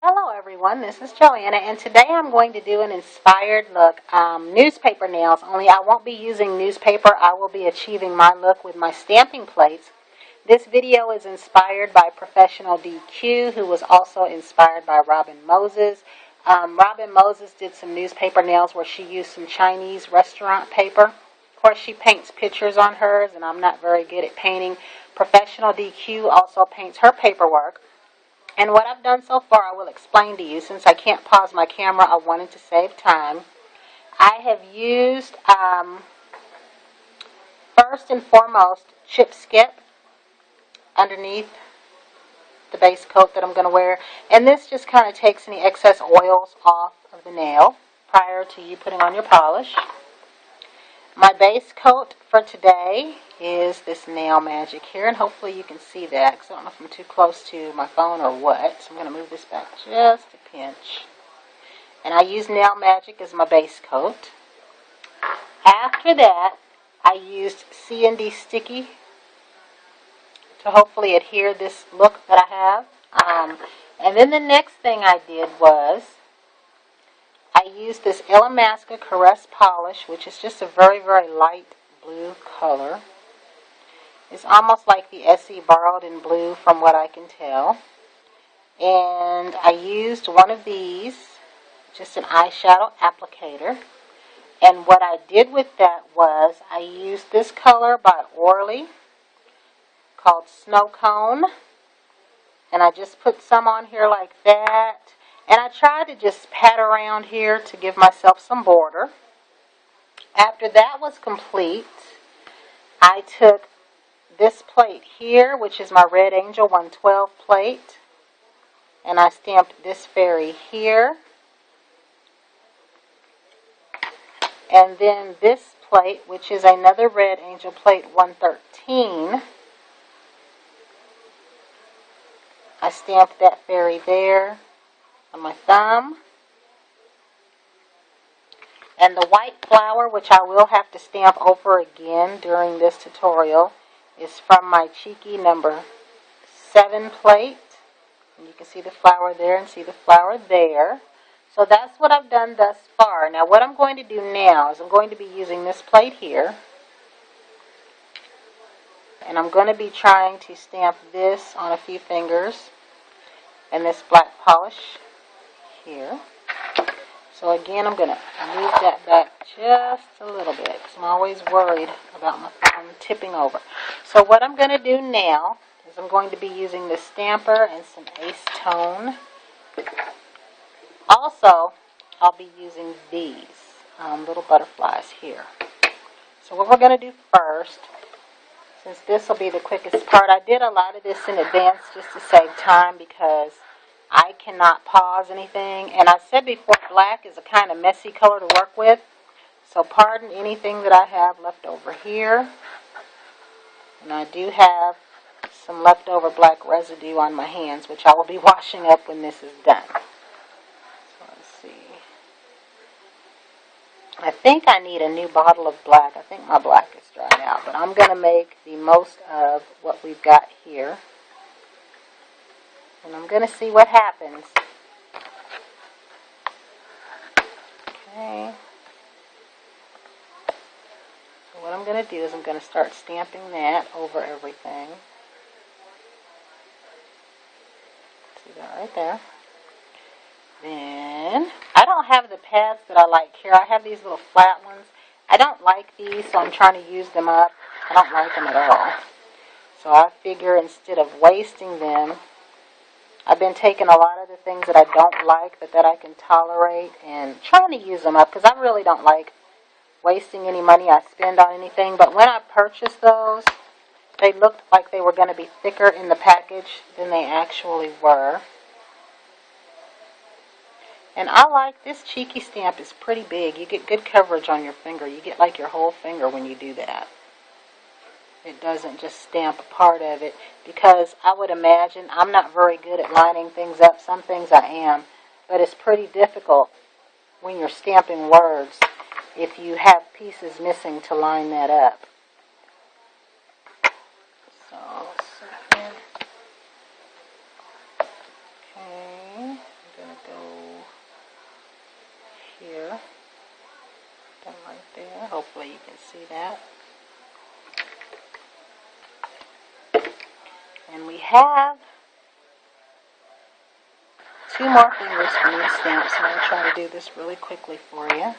Hello everyone, this is Joanna, and today I'm going to do an inspired look, newspaper nails, only I won't be using newspaper. I will be achieving my look with my stamping plates. This video is inspired by Professional DQ, who was also inspired by Robin Moses. Robin Moses did some newspaper nails where she used some Chinese restaurant paper. Of course, she paints pictures on hers, and I'm not very good at painting. Professional DQ also paints her paperwork. And what I've done so far, I will explain to you. Since I can't pause my camera, I wanted to save time. I have used, first and foremost, chip skip underneath the base coat that I'm going to wear. And this just kind of takes any excess oils off of the nail prior to you putting on your polish. My base coat for today is this Nail Magic here, and hopefully you can see that, because I don't know if I'm too close to my phone or what. So I'm going to move this back just a pinch. And I use Nail Magic as my base coat. After that, I used C&D Sticky to hopefully adhere this look that I have. And then the next thing I did was I used this Illamasqua Caress Polish, which is just a very, very light blue color. It's almost like the Essie Borrowed in Blue from what I can tell. And I used one of these, just an eyeshadow applicator. And what I did with that was I used this color by Orly called Snow Cone. And I just put some on here like that. And I tried to just pat around here to give myself some border. After that was complete, I took this plate here, which is my Red Angel 112 plate, and I stamped this fairy here. And then this plate, which is another Red Angel plate 113, I stamped that fairy there on my thumb. And the white flower, which I will have to stamp over again during this tutorial, is from my Cheeky number 7 plate. And you can see the flower there and see the flower there. So that's what I've done thus far. Now what I'm going to do now is I'm going to be using this plate here. And I'm going to be trying to stamp this on a few fingers and this black polish here. So again, I'm going to move that back just a little bit, because I'm always worried about my phone tipping over. So what I'm going to do now is I'm going to be using this stamper and some acetone. Also, I'll be using these little butterflies here. So what we're going to do first, since this will be the quickest part, I did a lot of this in advance just to save time because I cannot pause anything. And I said before, black is a kind of messy color to work with. So pardon anything that I have left over here. And I do have some leftover black residue on my hands, which I will be washing up when this is done. So let's see. I think I need a new bottle of black. I think my black is dried out. But I'm going to make the most of what we've got here. And I'm going to see what happens. Okay. So what I'm going to do is I'm going to start stamping that over everything. See that right there. Then, I don't have the pads that I like here. I have these little flat ones. I don't like these, so I'm trying to use them up. I don't like them at all. So I figure instead of wasting them, I've been taking a lot of the things that I don't like but that I can tolerate and trying to use them up, because I really don't like wasting any money I spend on anything. But when I purchased those, they looked like they were going to be thicker in the package than they actually were. And I like this Cheeky stamp. Is pretty big. You get good coverage on your finger. You get like your whole finger when you do that. It doesn't just stamp a part of it, because I would imagine I'm not very good at lining things up. Some things I am, but it's pretty difficult when you're stamping words if you have pieces missing to line that up. So let's see here. Okay, Hopefully you can see that. And we have 2 more fingers for me to stamp, so I'll try to do this really quickly for you.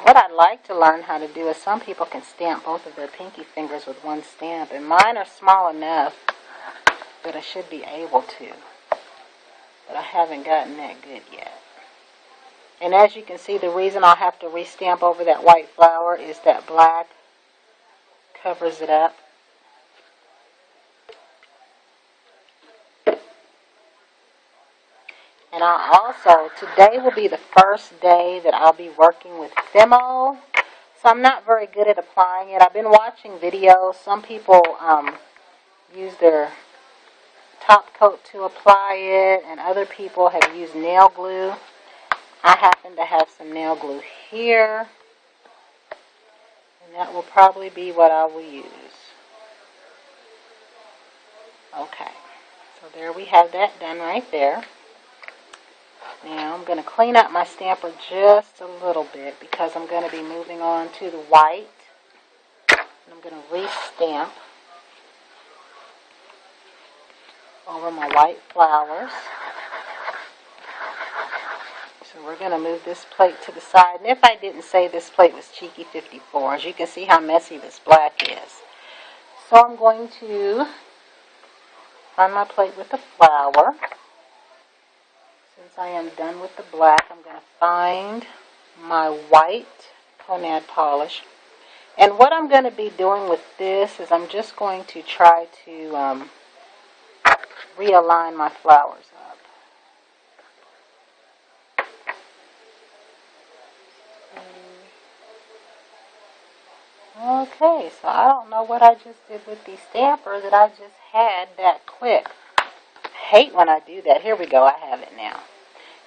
What I'd like to learn how to do is some people can stamp both of their pinky fingers with one stamp, and mine are small enough that I should be able to, but I haven't gotten that good yet. And as you can see, the reason I'll have to re-stamp over that white flower is that black covers it up. And today will be the first day that I'll be working with Fimo. So I'm not very good at applying it. I've been watching videos. Some people use their top coat to apply it, and other people have used nail glue. I happen to have some nail glue here, and that will probably be what I will use. Okay, so there we have that done right there. Now I'm going to clean up my stamper just a little bit because I'm going to be moving on to the white. And I'm going to re-stamp over my white flowers. So we're going to move this plate to the side. And if I didn't say this plate was Cheeky 54, as you can see how messy this black is. So I'm going to find my plate with the flower. Since I am done with the black, I'm going to find my white Conad polish. And what I'm going to be doing with this is I'm just going to try to realign my flowers up. Okay, so I don't know what I just did with the stamper that I just had that quick. I hate when I do that. Here we go, I have it now.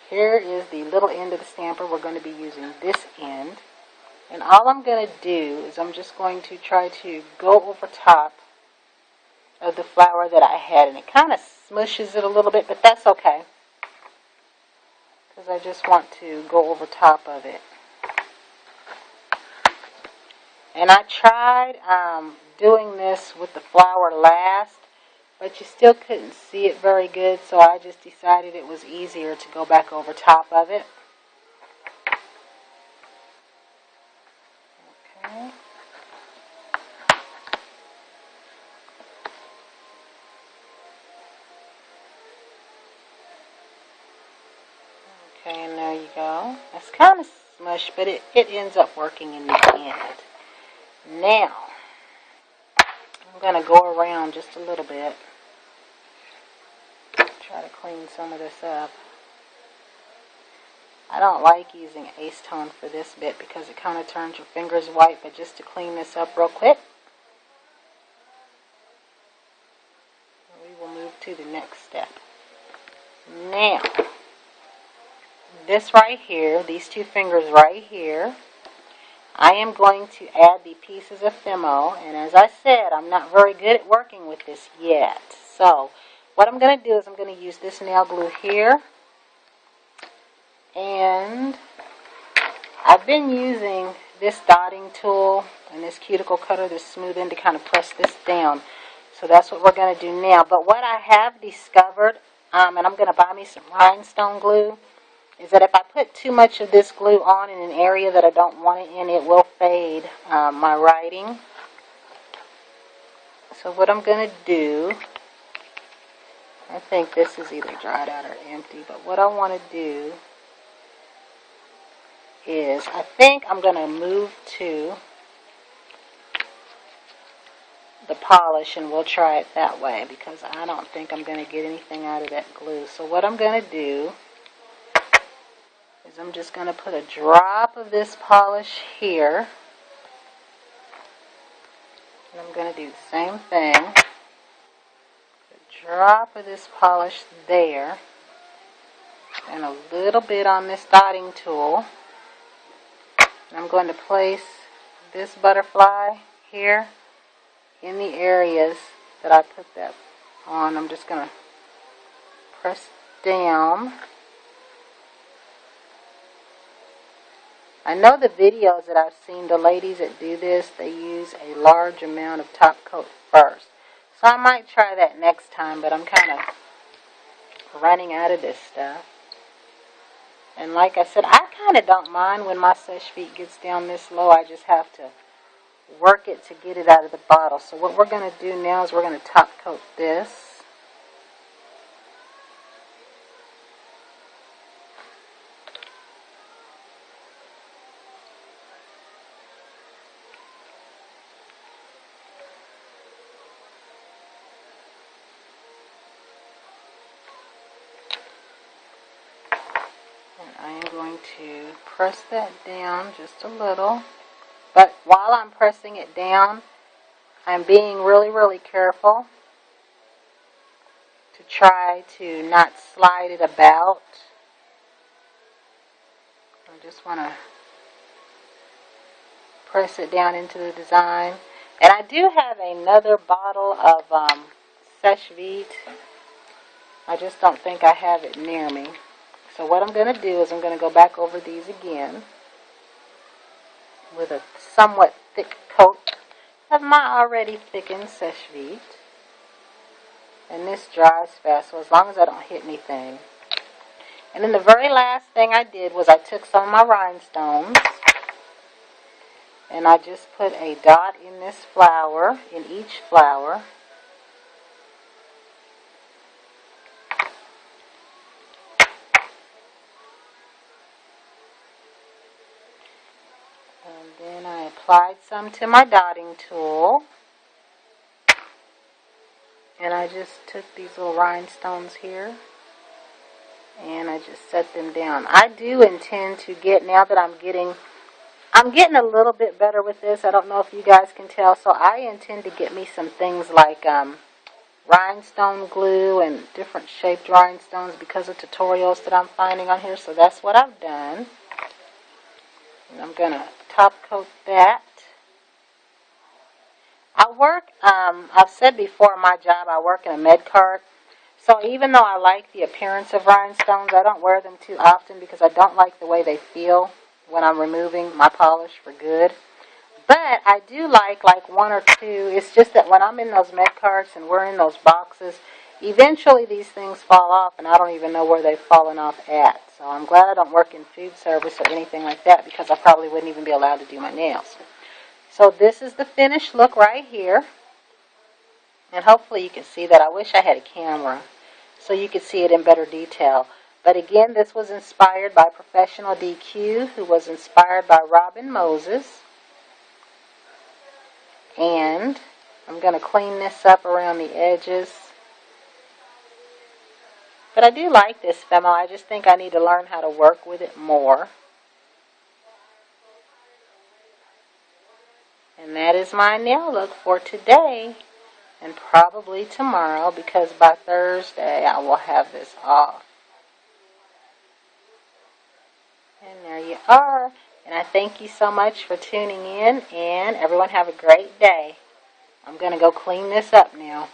Here is the little end of the stamper. We're going to be using this end. And all I'm going to do is I'm just going to try to go over top of the flower that I had. And it kind of smushes it a little bit, but that's okay, because I just want to go over top of it. And I tried doing this with the flower last, but you still couldn't see it very good, so I just decided it was easier to go back over top of it. Okay. Okay, and there you go. It's kind of smushed, but it ends up working in the end. Now, I'm going to go around just a little bit. Try to clean some of this up. I don't like using acetone for this bit because it kind of turns your fingers white, but just to clean this up real quick, we will move to the next step. Now, this right here, these 2 fingers right here, I am going to add the pieces of Fimo, and as I said, I'm not very good at working with this yet. So, what I'm going to do is I'm going to use this nail glue here, and I've been using this dotting tool and this cuticle cutter, this smooth end, to kind of press this down. So that's what we're going to do now. But what I have discovered, and I'm going to buy me some rhinestone glue, is that if I put too much of this glue on in an area that I don't want it in, it will fade my writing. So what I'm going to do, I think this is either dried out or empty, but what I want to do is, I think I'm going to move to the polish, and we'll try it that way, because I don't think I'm going to get anything out of that glue. So what I'm going to do is I'm just going to put a drop of this polish here, and I'm going to do the same thing. A drop of this polish there, and a little bit on this dotting tool. And I'm going to place this butterfly here in the areas that I put that on. I'm just going to press down I know the videos that I've seen, the ladies that do this, they use a large amount of top coat first. So I might try that next time, but I'm kind of running out of this stuff. And like I said, I kind of don't mind when my seche vite gets down this low. I just have to work it to get it out of the bottle. So what we're going to do now is we're going to top coat this. I am going to press that down just a little. But while I'm pressing it down, I'm being really, really careful to try to not slide it about. I just want to press it down into the design. And I do have another bottle of seche vite. I just don't think I have it near me. So what I'm going to do is I'm going to go back over these again with a somewhat thick coat of my already thickened seche vite. And this dries fast, so as long as I don't hit anything. And then the very last thing I did was I took some of my rhinestones and I just put a dot in this flower, in each flower. And then I applied some to my dotting tool. And I just took these little rhinestones here and I just set them down. I do intend to get, now that I'm getting a little bit better with this. I don't know if you guys can tell. So I intend to get me some things like rhinestone glue and different shaped rhinestones because of tutorials that I'm finding on here. So that's what I've done. And I'm going to top coat that. I work, I've said before in my job, I work in a med cart. So even though I like the appearance of rhinestones, I don't wear them too often because I don't like the way they feel when I'm removing my polish for good. But I do like one or two. It's just that when I'm in those med carts and we're in those boxes, eventually these things fall off and I don't even know where they've fallen off at. So I'm glad I don't work in food service or anything like that because I probably wouldn't even be allowed to do my nails. So this is the finished look right here. And hopefully you can see that. I wish I had a camera so you could see it in better detail. But again, this was inspired by Professional DQ, who was inspired by Robin Moses. And I'm going to clean this up around the edges. But I do like this femo. I just think I need to learn how to work with it more. And that is my nail look for today and probably tomorrow because by Thursday I will have this off. And there you are. And I thank you so much for tuning in and everyone have a great day. I'm going to go clean this up now.